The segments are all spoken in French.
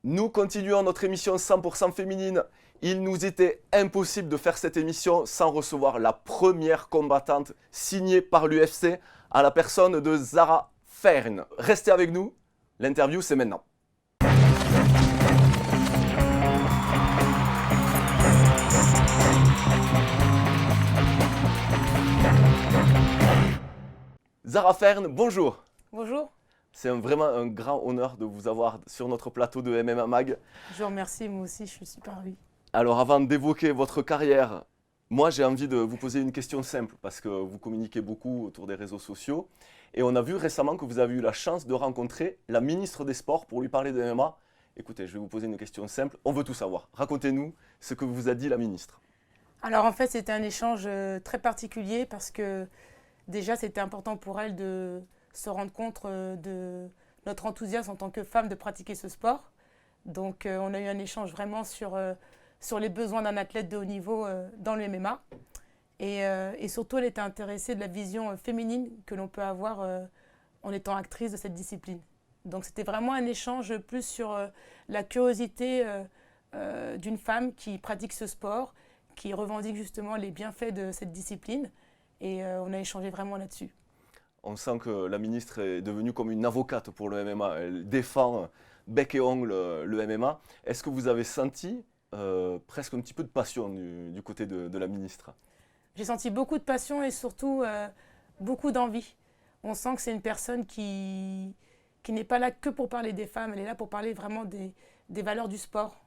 Nous continuons notre émission 100% féminine. Il nous était impossible de faire cette émission sans recevoir la première combattante signée par l'UFC à la personne de Zara Fern. Restez avec nous, l'interview c'est maintenant. Zara Fern, bonjour. Bonjour. C'est vraiment un grand honneur de vous avoir sur notre plateau de MMA Mag. Je vous remercie, moi aussi, je suis super ravie. Alors avant d'évoquer votre carrière, moi j'ai envie de vous poser une question simple parce que vous communiquez beaucoup autour des réseaux sociaux. Et on a vu récemment que vous avez eu la chance de rencontrer la ministre des Sports pour lui parler de MMA. Écoutez, je vais vous poser une question simple, on veut tout savoir. Racontez-nous ce que vous a dit la ministre. Alors en fait, c'était un échange très particulier parce que déjà c'était important pour elle de se rendre compte de notre enthousiasme en tant que femme de pratiquer ce sport. Donc on a eu un échange vraiment sur les besoins d'un athlète de haut niveau dans le MMA. Et surtout, elle était intéressée de la vision féminine que l'on peut avoir en étant actrice de cette discipline. Donc c'était vraiment un échange plus sur la curiosité d'une femme qui pratique ce sport, qui revendique justement les bienfaits de cette discipline. Et on a échangé vraiment là-dessus. On sent que la ministre est devenue comme une avocate pour le MMA. Elle défend bec et ongle le MMA. Est-ce que vous avez senti presque un petit peu de passion du côté de la ministre? J'ai senti beaucoup de passion et surtout beaucoup d'envie. On sent que c'est une personne qui n'est pas là que pour parler des femmes, elle est là pour parler vraiment des valeurs du sport,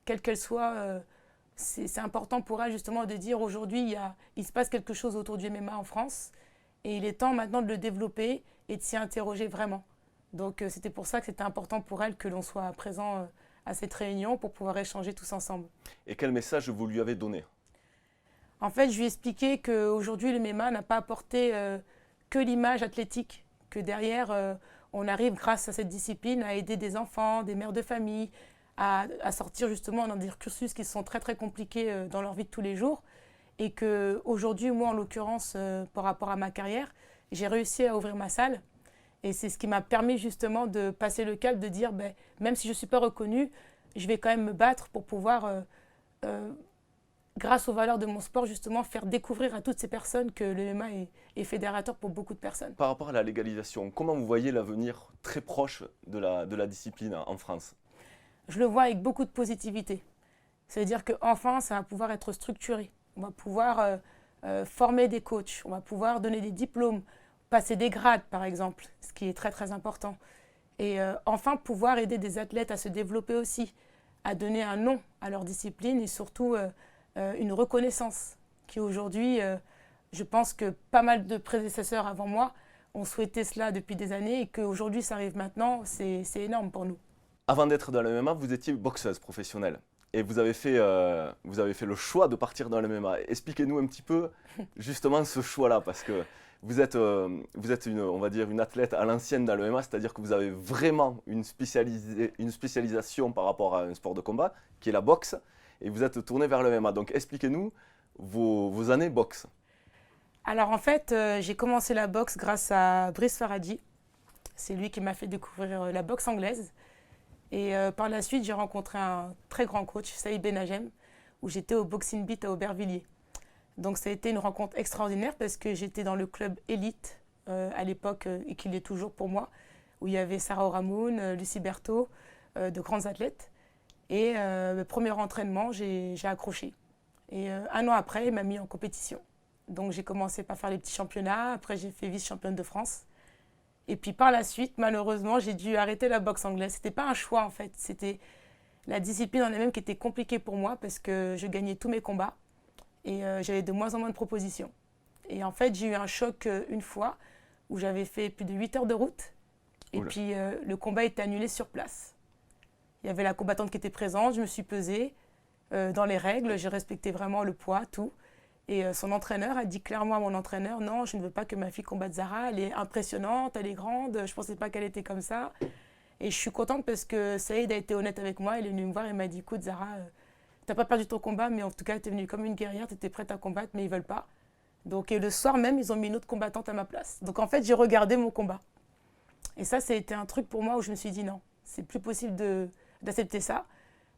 quelles qu'elles soient. C'est important pour elle justement de dire aujourd'hui il se passe quelque chose autour du MMA en France et il est temps maintenant de le développer et de s'y interroger vraiment. Donc c'était pour ça que c'était important pour elle que l'on soit présent à cette réunion pour pouvoir échanger tous ensemble. Et quel message vous lui avez donné? En fait, je lui ai expliqué qu'aujourd'hui, le MMA n'a pas apporté que l'image athlétique, que derrière, on arrive, grâce à cette discipline, à aider des enfants, des mères de famille, à sortir justement dans des cursus qui sont très, très compliqués dans leur vie de tous les jours. Et qu'aujourd'hui, moi, en l'occurrence, par rapport à ma carrière, j'ai réussi à ouvrir ma salle. Et c'est ce qui m'a permis justement de passer le cap, de dire, même si je ne suis pas reconnue, je vais quand même me battre pour pouvoir grâce aux valeurs de mon sport, justement, faire découvrir à toutes ces personnes que le MMA est fédérateur pour beaucoup de personnes. Par rapport à la légalisation, comment vous voyez l'avenir très proche de la discipline en France? Je le vois avec beaucoup de positivité. C'est-à-dire qu'enfin, ça va pouvoir être structuré. On va pouvoir former des coachs, on va pouvoir donner des diplômes, passer des grades, par exemple, ce qui est très, très important. Et enfin, pouvoir aider des athlètes à se développer aussi, à donner un nom à leur discipline et surtout une reconnaissance qui aujourd'hui, je pense que pas mal de prédécesseurs avant moi ont souhaité cela depuis des années et qu'aujourd'hui ça arrive maintenant, c'est énorme pour nous. Avant d'être dans le MMA, vous étiez boxeuse professionnelle et vous avez fait le choix de partir dans le MMA. Expliquez-nous un petit peu justement ce choix-là parce que vous êtes on va dire une athlète à l'ancienne dans le MMA, c'est-à-dire que vous avez vraiment une spécialisation par rapport à un sport de combat qui est la boxe. Et vous êtes tourné vers le MMA. Donc expliquez-nous vos années boxe. Alors en fait, j'ai commencé la boxe grâce à Brice Faradji. C'est lui qui m'a fait découvrir la boxe anglaise. Et par la suite, j'ai rencontré un très grand coach, Saïd Benagem, où j'étais au Boxing Beat à Aubervilliers. Donc ça a été une rencontre extraordinaire parce que j'étais dans le club élite à l'époque et qu'il est toujours pour moi, où il y avait Sarah Oramoun, Lucie Berthaud, de grandes athlètes. Et le premier entraînement, j'ai accroché. Et un an après, il m'a mis en compétition. Donc j'ai commencé par faire les petits championnats. Après, j'ai fait vice-championne de France. Et puis par la suite, malheureusement, j'ai dû arrêter la boxe anglaise. C'était pas un choix en fait. C'était la discipline en elle-même qui était compliquée pour moi parce que je gagnais tous mes combats. Et j'avais de moins en moins de propositions. Et en fait, j'ai eu un choc une fois où j'avais fait plus de 8 heures de route. Et puis le combat était annulé sur place. Il y avait la combattante qui était présente, je me suis pesée dans les règles, j'ai respecté vraiment le poids, tout. Et son entraîneur a dit clairement à mon entraîneur, non, je ne veux pas que ma fille combatte Zara, elle est impressionnante, elle est grande, je ne pensais pas qu'elle était comme ça. Et je suis contente parce que Saïd a été honnête avec moi, il est venu me voir et m'a dit, écoute Zara, t'as pas perdu ton combat, mais en tout cas, tu es venue comme une guerrière, tu étais prête à combattre, mais ils veulent pas. Donc, et le soir même, ils ont mis une autre combattante à ma place. Donc, en fait, j'ai regardé mon combat. Et ça été un truc pour moi où je me suis dit, non, c'est plus possible d'accepter ça.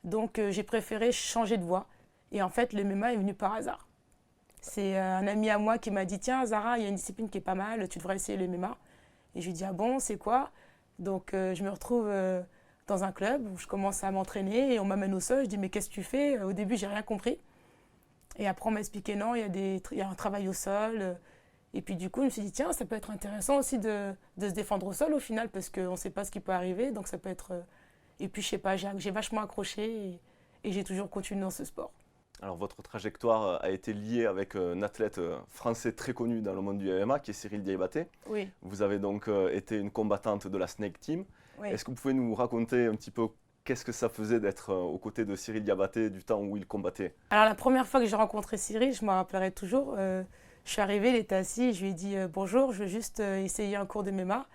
Donc, j'ai préféré changer de voie. Et en fait, le MMA est venu par hasard. C'est un ami à moi qui m'a dit, tiens, Zara, il y a une discipline qui est pas mal, tu devrais essayer le MMA. Et je lui ai dit, ah bon, c'est quoi? Donc, je me retrouve dans un club où je commence à m'entraîner et on m'amène au sol. Je dis, mais qu'est-ce que tu fais? Au début, j'ai rien compris. Et après, on m'a expliqué, non, il y a un travail au sol. Et puis, du coup, je me suis dit, tiens, ça peut être intéressant aussi de se défendre au sol au final, parce qu'on ne sait pas ce qui peut arriver. Donc, ça peut être. Et puis, je sais pas, j'ai vachement accroché et j'ai toujours continué dans ce sport. Alors, votre trajectoire a été liée avec un athlète français très connu dans le monde du MMA, qui est Cyril Diabaté. Oui. Vous avez donc été une combattante de la Snake Team. Oui. Est-ce que vous pouvez nous raconter un petit peu qu'est-ce que ça faisait d'être aux côtés de Cyril Diabaté du temps où il combattait? Alors, la première fois que j'ai rencontré Cyril, je me rappellerai toujours. Je suis arrivée, il était assis, je lui ai dit bonjour, je veux juste essayer un cours de MMA.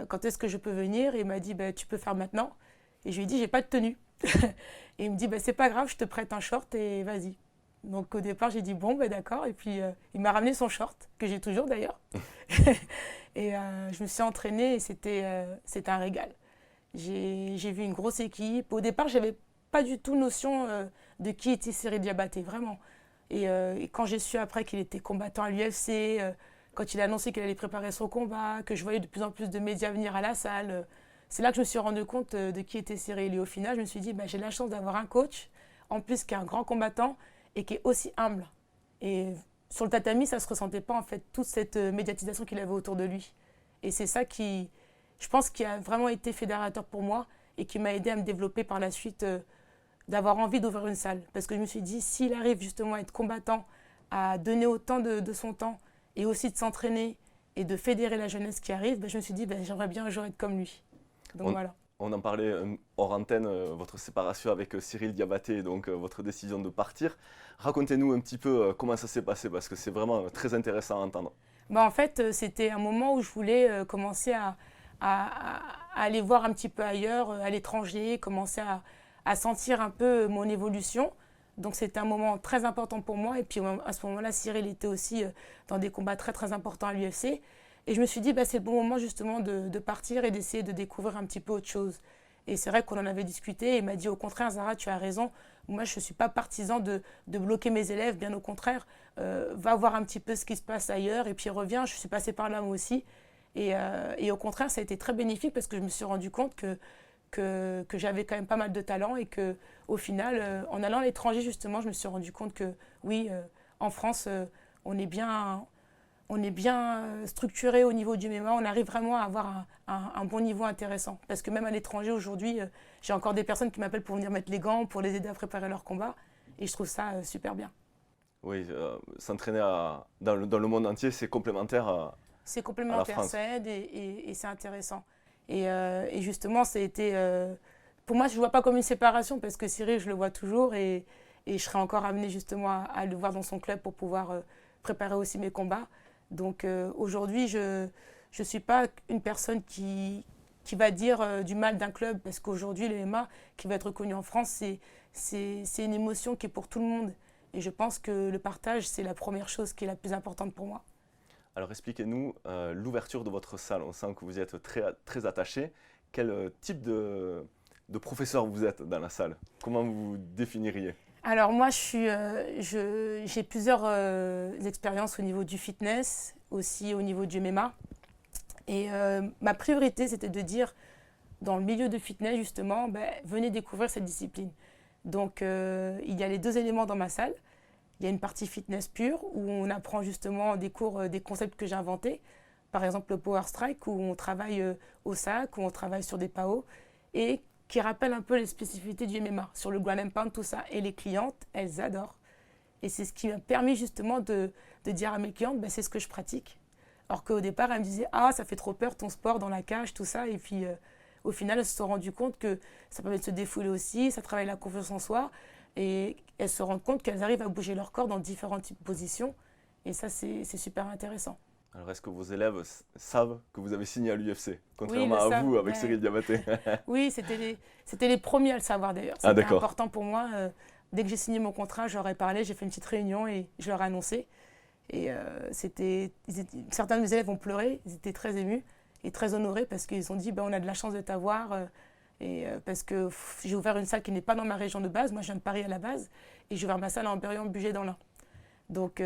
Quand est-ce que je peux venir? Et il m'a dit tu peux faire maintenant. Et je lui ai dit j'ai pas de tenue. Et il me dit c'est pas grave, je te prête un short et vas-y. Donc au départ j'ai dit bon d'accord. Et puis il m'a ramené son short, que j'ai toujours d'ailleurs. Et je me suis entraînée et c'était un régal. J'ai vu une grosse équipe. Au départ j'avais pas du tout notion de qui était Cyril Diabaté, vraiment. Et quand j'ai su après qu'il était combattant à l'UFC, quand il a annoncé qu'il allait préparer son combat, que je voyais de plus en plus de médias venir à la salle, c'est là que je me suis rendu compte de qui était Cyril. Et au final, je me suis dit, j'ai la chance d'avoir un coach, en plus qui est un grand combattant et qui est aussi humble. Et sur le tatami, ça ne se ressentait pas, en fait, toute cette médiatisation qu'il avait autour de lui. Et c'est ça qui, je pense, qui a vraiment été fédérateur pour moi et qui m'a aidé à me développer par la suite, d'avoir envie d'ouvrir une salle. Parce que je me suis dit, s'il arrive justement à être combattant, à donner autant de son temps et aussi de s'entraîner et de fédérer la jeunesse qui arrive, je me suis dit, j'aimerais bien un jour être comme lui. Donc voilà. On en parlait hors antenne, votre séparation avec Cyril Diabaté, donc votre décision de partir. Racontez-nous un petit peu comment ça s'est passé, parce que c'est vraiment très intéressant à entendre. En fait, c'était un moment où je voulais commencer à aller voir un petit peu ailleurs, à l'étranger, commencer à sentir un peu mon évolution. Donc c'était un moment très important pour moi. Et puis à ce moment-là, Cyril était aussi dans des combats très très importants à l'UFC. Et je me suis dit, c'est le bon moment justement de partir et d'essayer de découvrir un petit peu autre chose. Et c'est vrai qu'on en avait discuté et il m'a dit, au contraire, Zara, tu as raison. Moi, je ne suis pas partisan de bloquer mes élèves, bien au contraire. Va voir un petit peu ce qui se passe ailleurs et puis reviens. Je suis passée par là moi aussi. Et au contraire, ça a été très bénéfique parce que je me suis rendu compte que j'avais quand même pas mal de talent et qu'au final, en allant à l'étranger, justement, je me suis rendu compte que oui, en France, on est bien structuré au niveau du MMA, on arrive vraiment à avoir un bon niveau intéressant. Parce que même à l'étranger, aujourd'hui, j'ai encore des personnes qui m'appellent pour venir mettre les gants, pour les aider à préparer leur combat. Et je trouve ça super bien. Oui, s'entraîner dans le monde entier, c'est complémentaire c'est complémentaire, ça aide et c'est intéressant. Et justement, ça a été... pour moi, je ne le vois pas comme une séparation parce que Cyril, je le vois toujours et je serai encore amenée justement à le voir dans son club pour pouvoir préparer aussi mes combats. Donc aujourd'hui, je ne suis pas une personne qui va dire du mal d'un club parce qu'aujourd'hui, le MMA qui va être reconnu en France, c'est une émotion qui est pour tout le monde. Et je pense que le partage, c'est la première chose qui est la plus importante pour moi. Alors expliquez-nous l'ouverture de votre salle. On sent que vous y êtes très, très attaché. Quel type de professeur vous êtes dans la salle? Comment vous vous définiriez? Alors moi, j'ai plusieurs expériences au niveau du fitness, aussi au niveau du MMA. Et ma priorité, c'était de dire, dans le milieu de fitness, justement, venez découvrir cette discipline. Donc il y a les deux éléments dans ma salle. Il y a une partie fitness pure, où on apprend justement des cours, des concepts que j'ai inventés. Par exemple, le Power Strike, où on travaille au sac, où on travaille sur des PAO. Et qui rappelle un peu les spécificités du MMA, sur le ground and pound, tout ça. Et les clientes, elles adorent. Et c'est ce qui m'a permis justement de dire à mes clientes, c'est ce que je pratique. Alors qu'au départ, elles me disaient, ah, ça fait trop peur ton sport dans la cage, tout ça. Et puis, au final, elles se sont rendues compte que ça permet de se défouler aussi, ça travaille la confiance en soi. Et elles se rendent compte qu'elles arrivent à bouger leur corps dans différentes types de positions. Et ça, c'est super intéressant. Alors, est-ce que vos élèves savent que vous avez signé à l'UFC, Oui, ils contrairement le à savent, vous avec ouais. Cyril Diabaté? Oui, c'était les premiers à le savoir d'ailleurs. Ah, C'était d'accord. important pour moi. Dès que j'ai signé mon contrat, je leur ai parlé, j'ai fait une petite réunion et je leur ai annoncé. Et certains de mes élèves ont pleuré, ils étaient très émus et très honorés parce qu'ils ont dit on a de la chance de t'avoir. Parce que j'ai ouvert une salle qui n'est pas dans ma région de base. Moi, je viens de Paris à la base et j'ai ouvert ma salle à Amberieu-Bugey dans l'Ain. Donc,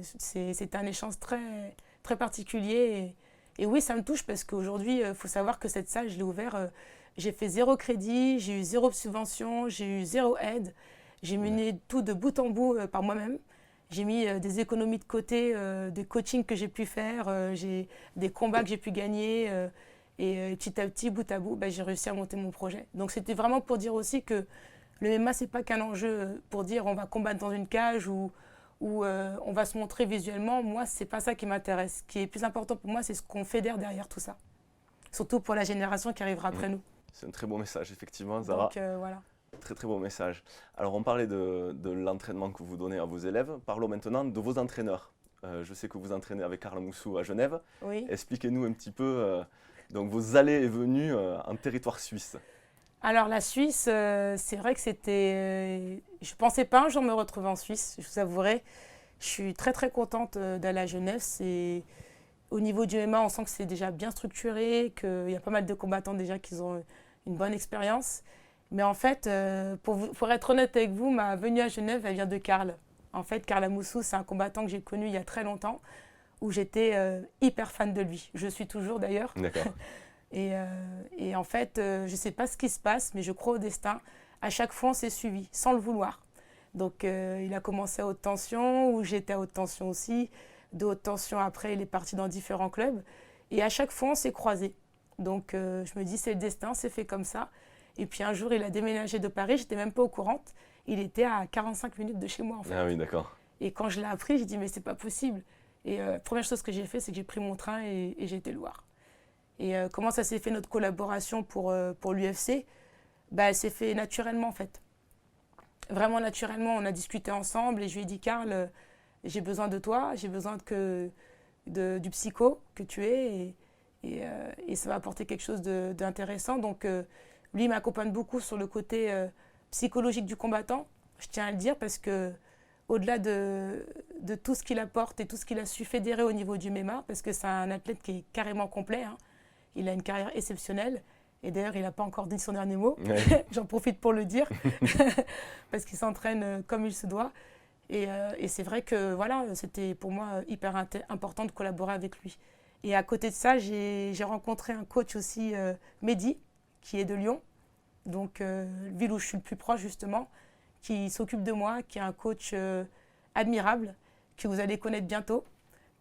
c'était un échange très, très particulier. Et oui, ça me touche parce qu'aujourd'hui, il faut savoir que cette salle, je l'ai ouverte. J'ai fait 0 crédit, j'ai eu 0 subvention, j'ai eu 0 aide. J'ai mené tout de bout en bout par moi-même. J'ai mis des économies de côté, des coachings que j'ai pu faire, j'ai des combats que j'ai pu gagner. Et petit à petit, bout à bout, j'ai réussi à monter mon projet. Donc c'était vraiment pour dire aussi que le MMA, ce n'est pas qu'un enjeu pour dire on va combattre dans une cage ou on va se montrer visuellement. Moi, ce n'est pas ça qui m'intéresse. Ce qui est plus important pour moi, c'est ce qu'on fédère derrière tout ça. Surtout pour la génération qui arrivera après nous. C'est un très beau message, effectivement, Zara. Donc voilà. Très très beau message. Alors on parlait de l'entraînement que vous donnez à vos élèves. Parlons maintenant de vos entraîneurs. Je sais que vous entraînez avec Carla Moussou à Genève. Oui. Expliquez-nous un petit peu donc vos allées et venues en territoire suisse. Alors la Suisse, c'est vrai que c'était... je ne pensais pas un jour me retrouver en Suisse, je vous avouerai. Je suis très très contente d'aller à Genève. Au niveau du MMA, on sent que c'est déjà bien structuré, qu'il y a pas mal de combattants déjà qui ont une bonne expérience. Mais en fait, pour être honnête avec vous, ma venue à Genève, elle vient de Karl. En fait, Carla Moussou, c'est un combattant que j'ai connu il y a très longtemps, où j'étais hyper fan de lui. Je suis toujours d'ailleurs. D'accord. Et en fait, je ne sais pas ce qui se passe, mais je crois au destin. À chaque fois, on s'est suivi, sans le vouloir. Donc, il a commencé à haute tension, où j'étais à haute tension aussi. De haute tension, après, il est parti dans différents clubs. Et à chaque fois, on s'est croisés. Donc, je me dis, c'est le destin, c'est fait comme ça. Et puis un jour, il a déménagé de Paris, j'étais même pas au courant. Il était à 45 minutes de chez moi en fait. Ah oui, d'accord. Et quand je l'ai appris, j'ai dit mais c'est pas possible. Et la première chose que j'ai fait, c'est que j'ai pris mon train et j'ai été le voir. Et comment ça s'est fait notre collaboration pour l'UFC? Elle s'est fait naturellement en fait. Vraiment naturellement, on a discuté ensemble et je lui ai dit Karl, j'ai besoin de toi, j'ai besoin du psycho que tu es et ça va apporter quelque chose d'intéressant. Donc lui, il m'accompagne beaucoup sur le côté psychologique du combattant, je tiens à le dire, parce que au-delà de tout ce qu'il apporte et tout ce qu'il a su fédérer au niveau du MMA, parce que c'est un athlète qui est carrément complet, hein. Il a une carrière exceptionnelle, et d'ailleurs, il n'a pas encore dit son dernier mot, ouais. J'en profite pour le dire, parce qu'il s'entraîne comme il se doit. Et c'est vrai que voilà, c'était pour moi hyper important de collaborer avec lui. Et à côté de ça, j'ai rencontré un coach aussi, Mehdi, qui est de Lyon, donc ville où je suis le plus proche justement, qui s'occupe de moi, qui est un coach admirable, que vous allez connaître bientôt,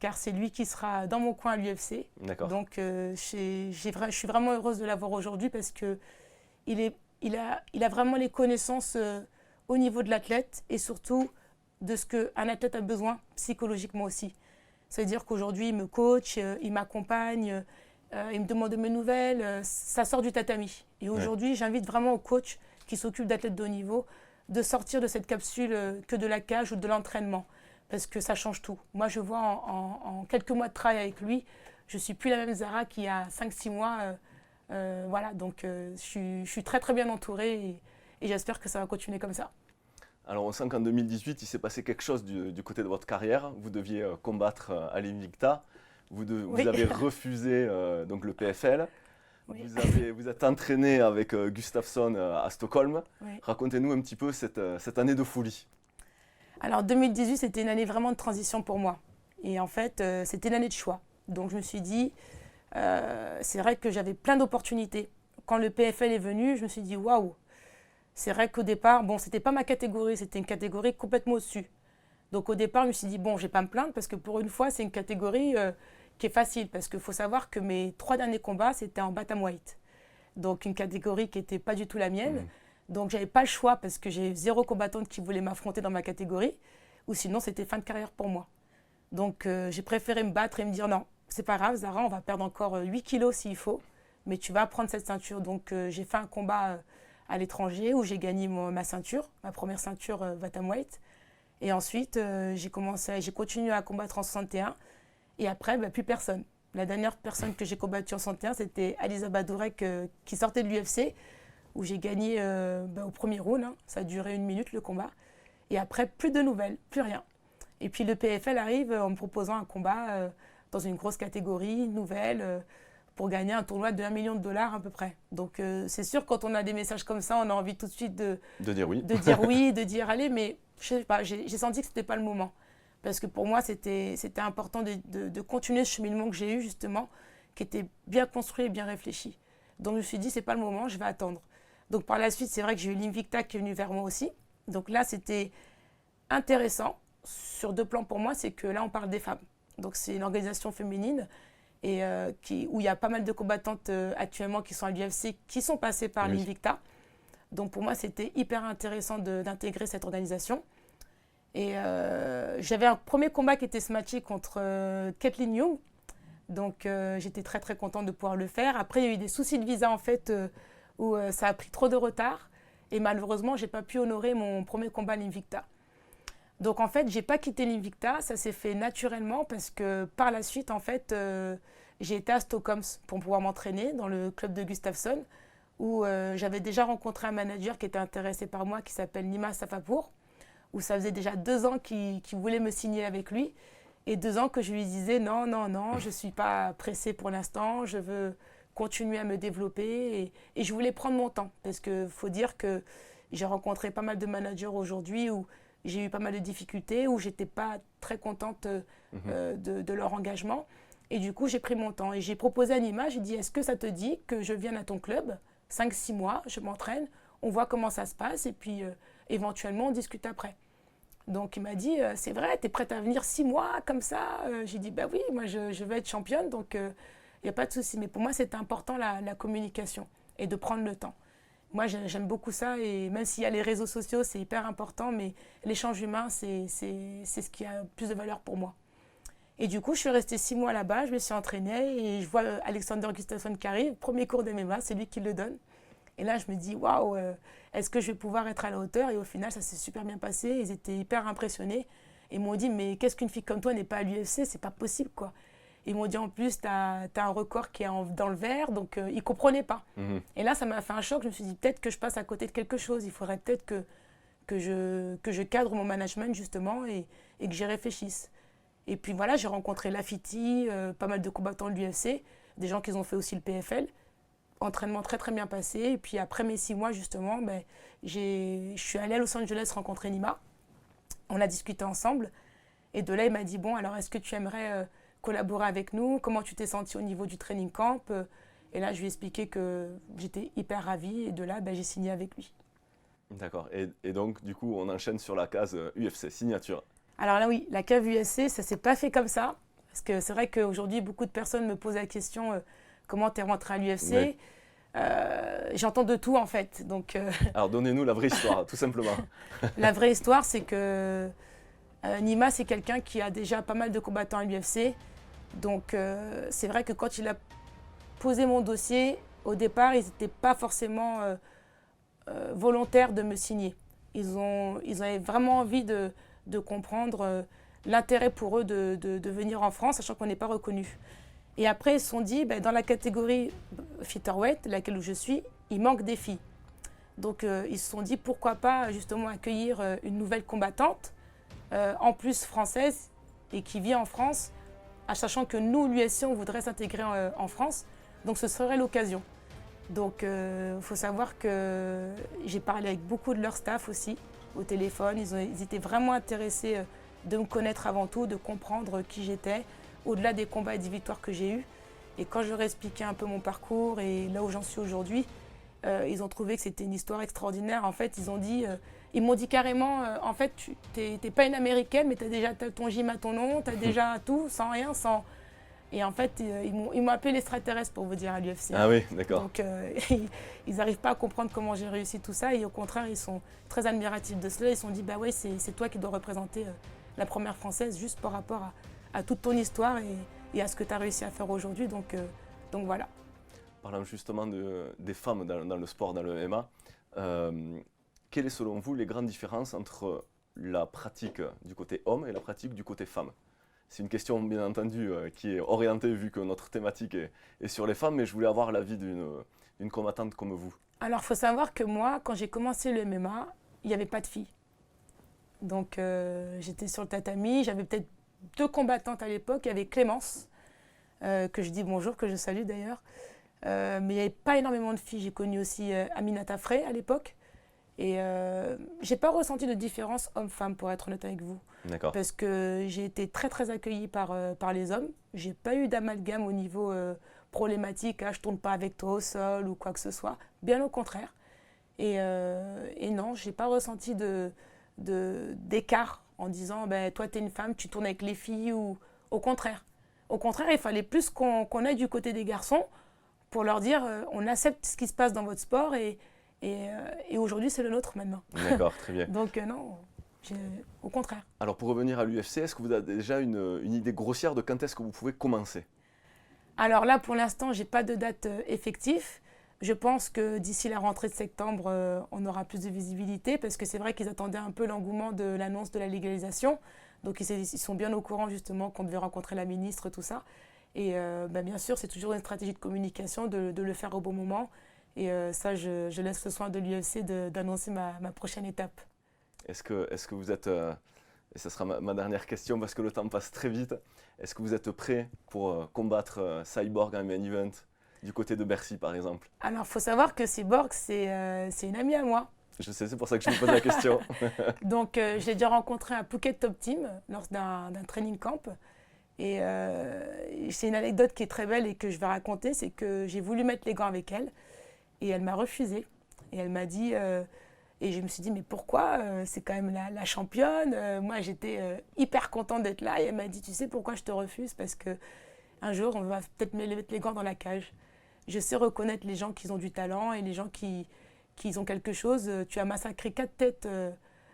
car c'est lui qui sera dans mon coin à l'UFC. D'accord. Donc je suis vraiment heureuse de l'avoir aujourd'hui parce qu'il a vraiment les connaissances au niveau de l'athlète et surtout de ce qu'un athlète a besoin psychologiquement aussi. C'est-à-dire qu'aujourd'hui, il me coach, il m'accompagne, il me demande de mes nouvelles, ça sort du tatami. Et aujourd'hui, ouais. J'invite vraiment aux coachs qui s'occupent d'athlètes de haut niveau de sortir de cette capsule que de la cage ou de l'entraînement, parce que ça change tout. Moi, je vois en quelques mois de travail avec lui, je ne suis plus la même Zara qu'il y a 5-6 mois. Voilà, donc je suis très très bien entourée et j'espère que ça va continuer comme ça. Alors on sent qu'en 2018, il s'est passé quelque chose du côté de votre carrière. Vous deviez combattre à l'Invicta. Vous avez refusé donc le PFL. Oui. Vous êtes entraîné avec Gustafsson à Stockholm. Oui. Racontez-nous un petit peu cette année de folie. Alors 2018, c'était une année vraiment de transition pour moi. Et en fait, c'était une année de choix. Donc je me suis dit, c'est vrai que j'avais plein d'opportunités. Quand le PFL est venu, je me suis dit, waouh. C'est vrai qu'au départ, bon, c'était pas ma catégorie, c'était une catégorie complètement au-dessus. Donc au départ, je me suis dit, bon, je vais pas me plaindre parce que pour une fois, c'est une catégorie qui est facile. Parce qu'il faut savoir que mes 3 derniers combats, c'était en bantamweight. Donc une catégorie qui n'était pas du tout la mienne. Mmh. Donc j'avais pas le choix parce que j'ai 0 combattante qui voulait m'affronter dans ma catégorie. Ou sinon, c'était fin de carrière pour moi. Donc j'ai préféré me battre et me dire, non, c'est pas grave, Zara, on va perdre encore 8 kilos s'il faut. mais tu vas prendre cette ceinture. Donc j'ai fait un combat à l'étranger où j'ai gagné ma ceinture, ma première ceinture bantamweight. Et ensuite, j'ai continué à combattre en 61. Et après, plus personne. La dernière personne que j'ai combattue en 61, c'était Aliza Badourek qui sortait de l'UFC, où j'ai gagné au premier round. Hein. Ça a duré 1 minute le combat. Et après, plus de nouvelles, plus rien. Et puis le PFL arrive en me proposant un combat dans une grosse catégorie, nouvelle, pour gagner un tournoi de $1 million à peu près. Donc c'est sûr, quand on a des messages comme ça, on a envie tout de suite de dire oui. De dire oui, de dire allez, mais je sais pas, j'ai senti que ce n'était pas le moment. Parce que pour moi, c'était important de continuer ce cheminement que j'ai eu justement, qui était bien construit et bien réfléchi. Donc je me suis dit, c'est pas le moment, je vais attendre. Donc par la suite, c'est vrai que j'ai eu l'Invicta qui est venu vers moi aussi. Donc là, c'était intéressant sur 2 plans pour moi, c'est que là, on parle des femmes. Donc c'est une organisation féminine et où il y a pas mal de combattantes actuellement qui sont à l'UFC, qui sont passées par l'Invicta. Donc pour moi, c'était hyper intéressant d'intégrer cette organisation. Et j'avais un premier combat qui était ce match contre Kathleen Young. Donc j'étais très très contente de pouvoir le faire. Après, il y a eu des soucis de visa en fait, où ça a pris trop de retard. Et malheureusement, je n'ai pas pu honorer mon premier combat à l'Invicta. Donc en fait, je n'ai pas quitté l'Invicta. Ça s'est fait naturellement parce que par la suite, en fait, j'ai été à Stockholm pour pouvoir m'entraîner dans le club de Gustafsson, où j'avais déjà rencontré un manager qui était intéressé par moi, qui s'appelle Nima Safapour, où ça faisait déjà 2 ans qu'il voulait me signer avec lui, et 2 ans que je lui disais non, je ne suis pas pressée pour l'instant, je veux continuer à me développer, et je voulais prendre mon temps, parce qu'il faut dire que j'ai rencontré pas mal de managers aujourd'hui où j'ai eu pas mal de difficultés, où je n'étais pas très contente de leur engagement, et du coup j'ai pris mon temps, et j'ai proposé à Nima, j'ai dit est-ce que ça te dit que je vienne à ton club 5-6 mois, je m'entraîne, on voit comment ça se passe et puis éventuellement on discute après. Donc il m'a dit c'est vrai, tu es prête à venir 6 mois comme ça? J'ai dit oui, moi je veux être championne, donc il n'y a pas de souci. Mais pour moi c'était important la communication et de prendre le temps. Moi j'aime beaucoup ça, et même s'il y a les réseaux sociaux, c'est hyper important, mais l'échange humain c'est ce qui a plus de valeur pour moi. Et du coup, je suis restée 6 mois là-bas, je me suis entraînée et je vois Alexander Gustafsson qui arrive, premier cours de MMA, c'est lui qui le donne. Et là, je me dis, waouh, est-ce que je vais pouvoir être à la hauteur? Et au final, ça s'est super bien passé, ils étaient hyper impressionnés. Ils m'ont dit, mais qu'est-ce qu'une fille comme toi n'est pas à l'UFC? C'est pas possible, quoi. Ils m'ont dit, en plus, t'as un record qui est dans le vert, donc ils ne comprenaient pas. Et là, ça m'a fait un choc, je me suis dit, peut-être que je passe à côté de quelque chose, il faudrait peut-être que je cadre mon management, justement, et que j'y réfléchisse. Et puis voilà, j'ai rencontré Lafiti, pas mal de combattants de l'UFC, des gens qui ont fait aussi le PFL. Entraînement très très bien passé. Et puis après mes 6 mois, justement, je suis allée à Los Angeles rencontrer Nima. On a discuté ensemble. Et de là, il m'a dit, bon, alors est-ce que tu aimerais collaborer avec nous? Comment tu t'es sentie au niveau du training camp? Et là, je lui ai expliqué que j'étais hyper ravie. Et de là, j'ai signé avec lui. D'accord. Et donc, du coup, on enchaîne sur la case UFC, signature. Alors là, oui, la cave UFC, ça ne s'est pas fait comme ça. Parce que c'est vrai qu'aujourd'hui, beaucoup de personnes me posent la question comment tu es rentré à l'UFC? J'entends de tout, en fait. Donc, alors, donnez-nous la vraie histoire, tout simplement. La vraie histoire, c'est que Nima, c'est quelqu'un qui a déjà pas mal de combattants à l'UFC. Donc, c'est vrai que quand il a posé mon dossier, au départ, ils n'étaient pas forcément volontaires de me signer. Ils avaient vraiment envie de comprendre l'intérêt pour eux de venir en France, sachant qu'on n'est pas reconnu. Et après, ils se sont dit, dans la catégorie featherweight, laquelle je suis, il manque des filles. Donc, ils se sont dit, pourquoi pas justement accueillir une nouvelle combattante, en plus française, et qui vit en France, sachant que nous, l'UFC, on voudrait s'intégrer en France. Donc, ce serait l'occasion. Donc, il faut savoir que j'ai parlé avec beaucoup de leur staff aussi, au téléphone. Ils étaient vraiment intéressés de me connaître avant tout, de comprendre qui j'étais, au-delà des combats et des victoires que j'ai eus. Et quand je leur ai expliqué un peu mon parcours et là où j'en suis aujourd'hui, ils ont trouvé que c'était une histoire extraordinaire. En fait, ils m'ont dit carrément, en fait, t'es pas une Américaine, mais t'as déjà ton gym à ton nom, t'as déjà tout, sans rien, sans... Et en fait, ils m'ont appelé l'extraterrestre, pour vous dire, à l'UFC. Ah oui, d'accord. Donc, ils n'arrivent pas à comprendre comment j'ai réussi tout ça. Et au contraire, ils sont très admiratifs de cela. Ils se sont dit, ouais, c'est toi qui dois représenter la première française, juste par rapport à toute ton histoire et à ce que tu as réussi à faire aujourd'hui. Donc voilà. parlant justement des femmes dans le sport, dans le MMA, quelles sont selon vous les grandes différences entre la pratique du côté homme et la pratique du côté femme? C'est une question bien entendu qui est orientée vu que notre thématique est sur les femmes, mais je voulais avoir l'avis d'une combattante comme vous. Alors, il faut savoir que moi, quand j'ai commencé le MMA, il n'y avait pas de filles. Donc, j'étais sur le tatami. J'avais peut-être 2 combattantes à l'époque. Il y avait Clémence, que je dis bonjour, que je salue d'ailleurs. Mais il n'y avait pas énormément de filles. J'ai connu aussi Aminata Frey à l'époque. Et je n'ai pas ressenti de différence homme-femme, pour être honnête avec vous. D'accord. Parce que j'ai été très, très accueillie par les hommes. Je n'ai pas eu d'amalgame au niveau problématique, je ne tourne pas avec toi au sol ou quoi que ce soit. Bien au contraire. Et non, je n'ai pas ressenti d'écart en disant toi, tu es une femme, tu tournes avec les filles, ou au contraire. Au contraire, il fallait plus qu'on aille du côté des garçons pour leur dire on accepte ce qui se passe dans votre sport et aujourd'hui, c'est le nôtre maintenant. D'accord, très bien. Donc non, au contraire. Alors pour revenir à l'UFC, est-ce que vous avez déjà une idée grossière de quand est-ce que vous pouvez commencer? Alors là, pour l'instant, je n'ai pas de date effective. Je pense que d'ici la rentrée de septembre, on aura plus de visibilité parce que c'est vrai qu'ils attendaient un peu l'engouement de l'annonce de la légalisation. Donc ils sont bien au courant justement qu'on devait rencontrer la ministre, tout ça. Et bien sûr, c'est toujours une stratégie de communication de le faire au bon moment. Et ça, je laisse le soin de l'UFC d'annoncer ma prochaine étape. Est-ce que vous êtes, et ce sera ma dernière question parce que le temps passe très vite, est-ce que vous êtes prêt pour combattre Cyborg en main event du côté de Bercy par exemple? Alors, il faut savoir que Cyborg, c'est une amie à moi. Je sais, c'est pour ça que je vous pose la question. Donc, je l'ai déjà rencontré à Phuket Top Team lors d'un training camp. Et c'est une anecdote qui est très belle et que je vais raconter, c'est que j'ai voulu mettre les gants avec elle. Et elle m'a refusé. Et elle m'a dit, et je me suis dit, mais pourquoi? C'est quand même la championne. Moi, j'étais hyper contente d'être là. Et elle m'a dit, tu sais pourquoi je te refuse? Parce qu'un jour, on va peut-être mettre les gants dans la cage. Je sais reconnaître les gens qui ont du talent et les gens qui ont quelque chose. Tu as massacré 4 têtes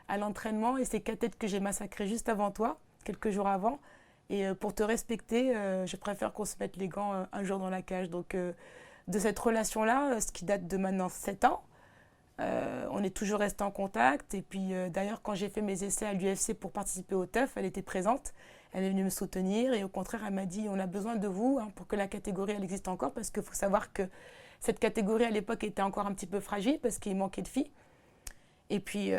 à l'entraînement et c'est 4 têtes que j'ai massacrées juste avant toi, quelques jours avant. Et pour te respecter, je préfère qu'on se mette les gants un jour dans la cage. Donc, de cette relation-là, ce qui date de maintenant 7 ans, on est toujours resté en contact. Et puis d'ailleurs, quand j'ai fait mes essais à l'UFC pour participer au TUF, elle était présente. Elle est venue me soutenir et au contraire, elle m'a dit on a besoin de vous pour que la catégorie elle existe encore parce qu'il faut savoir que cette catégorie à l'époque était encore un petit peu fragile parce qu'il manquait de filles. Et puis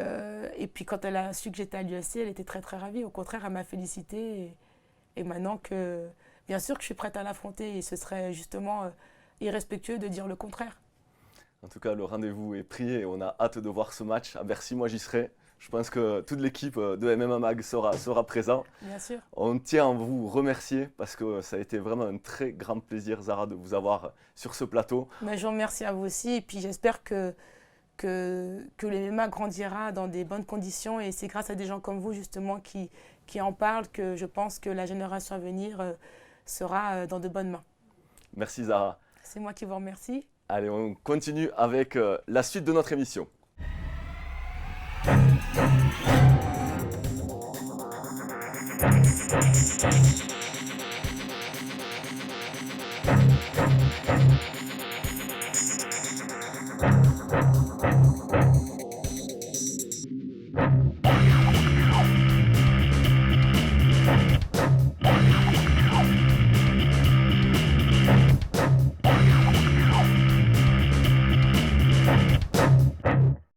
quand elle a su que j'étais à l'UFC, elle était très très ravie. Au contraire, elle m'a félicité et maintenant que bien sûr que je suis prête à l'affronter et ce serait justement irrespectueux de dire le contraire. En tout cas, le rendez-vous est pris et on a hâte de voir ce match. À Bercy, moi j'y serai. Je pense que toute l'équipe de MMA Mag sera présente. Bien sûr. On tient à vous remercier parce que ça a été vraiment un très grand plaisir, Zara, de vous avoir sur ce plateau. Mais je vous remercie à vous aussi et puis j'espère que le MMA grandira dans des bonnes conditions et c'est grâce à des gens comme vous justement qui en parlent que je pense que la génération à venir sera dans de bonnes mains. Merci Zara. C'est moi qui vous remercie. Allez, on continue avec la suite de notre émission.